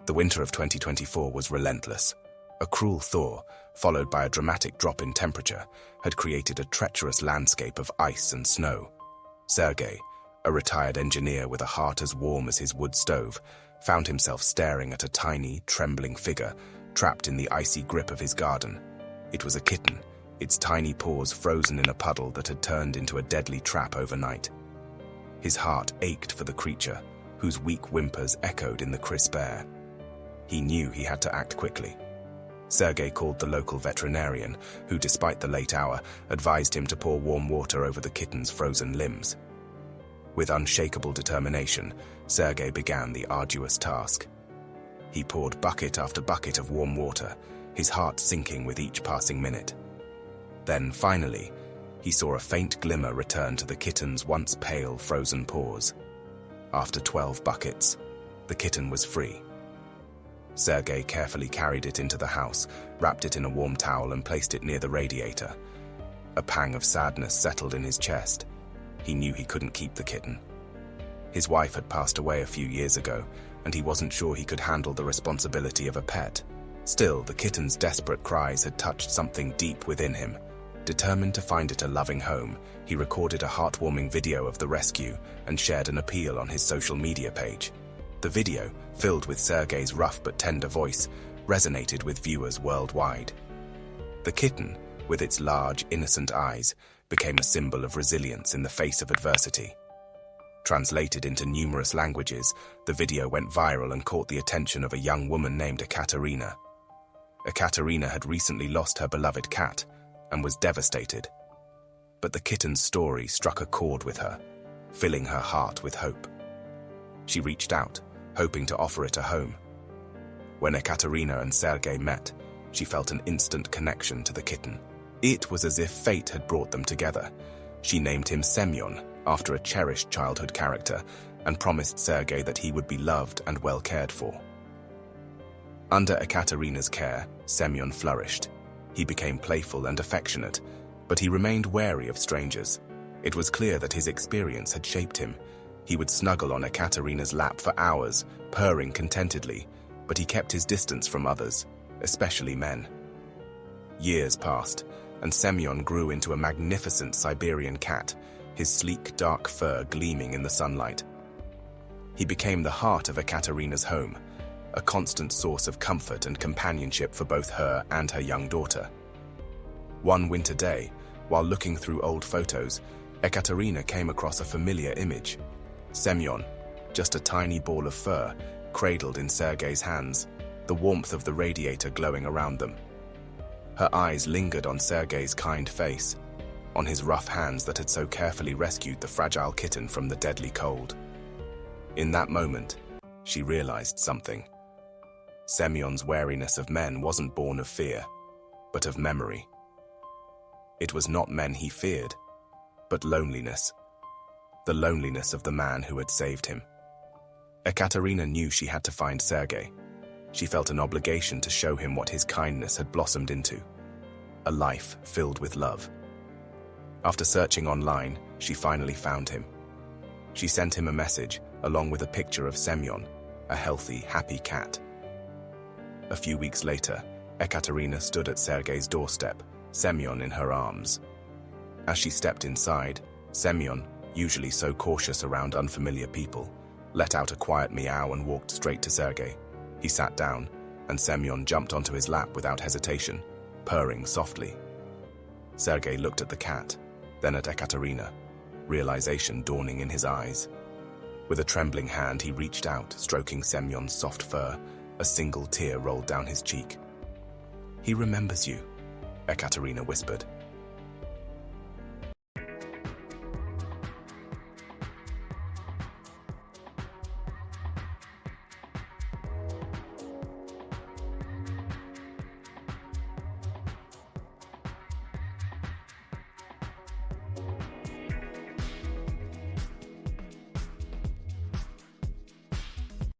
The winter of 2024 was relentless. A cruel thaw, followed by a dramatic drop in temperature, had created a treacherous landscape of ice and snow. Sergei, a retired engineer with a heart as warm as his wood stove, found himself staring at a tiny, trembling figure trapped in the icy grip of his garden. It was a kitten, its tiny paws frozen in a puddle that had turned into a deadly trap overnight. His heart ached for the creature, whose weak whimpers echoed in the crisp air. He knew he had to act quickly. Sergei called the local veterinarian, who, despite the late hour, advised him to pour warm water over the kitten's frozen limbs. With unshakable determination, Sergei began the arduous task. He poured bucket after bucket of warm water, his heart sinking with each passing minute. Then, finally, he saw a faint glimmer return to the kitten's once pale, frozen paws. After 12 buckets, the kitten was free. Sergei carefully carried it into the house, wrapped it in a warm towel and placed it near the radiator. A pang of sadness settled in his chest. He knew he couldn't keep the kitten. His wife had passed away a few years ago, and he wasn't sure he could handle the responsibility of a pet. Still, the kitten's desperate cries had touched something deep within him. Determined to find it a loving home, he recorded a heartwarming video of the rescue and shared an appeal on his social media page. The video, filled with Sergei's rough but tender voice, resonated with viewers worldwide. The kitten, with its large, innocent eyes, became a symbol of resilience in the face of adversity. Translated into numerous languages, the video went viral and caught the attention of a young woman named Ekaterina. Ekaterina had recently lost her beloved cat and was devastated. But the kitten's story struck a chord with her, filling her heart with hope. She reached out, hoping to offer it a home. When Ekaterina and Sergei met, she felt an instant connection to the kitten. It was as if fate had brought them together. She named him Semyon, after a cherished childhood character, and promised Sergei that he would be loved and well cared for. Under Ekaterina's care, Semyon flourished. He became playful and affectionate, but he remained wary of strangers. It was clear that his experience had shaped him. He would snuggle on Ekaterina's lap for hours, purring contentedly, but he kept his distance from others, especially men. Years passed, and Semyon grew into a magnificent Siberian cat, his sleek, dark fur gleaming in the sunlight. He became the heart of Ekaterina's home, a constant source of comfort and companionship for both her and her young daughter. One winter day, while looking through old photos, Ekaterina came across a familiar image. Semyon, just a tiny ball of fur, cradled in Sergei's hands, the warmth of the radiator glowing around them. Her eyes lingered on Sergei's kind face, on his rough hands that had so carefully rescued the fragile kitten from the deadly cold. In that moment, she realized something. Semyon's wariness of men wasn't born of fear, but of memory. It was not men he feared, but loneliness. The loneliness of the man who had saved him. Ekaterina knew she had to find Sergei. She felt an obligation to show him what his kindness had blossomed into. A life filled with love. After searching online, she finally found him. She sent him a message, along with a picture of Semyon, a healthy, happy cat. A few weeks later, Ekaterina stood at Sergei's doorstep, Semyon in her arms. As she stepped inside, Semyon, usually so cautious around unfamiliar people, let out a quiet meow and walked straight to Sergei. He sat down, and Semyon jumped onto his lap without hesitation, purring softly. Sergei looked at the cat, then at Ekaterina, realization dawning in his eyes. With a trembling hand, he reached out, stroking Semyon's soft fur. A single tear rolled down his cheek. "He remembers you," Ekaterina whispered.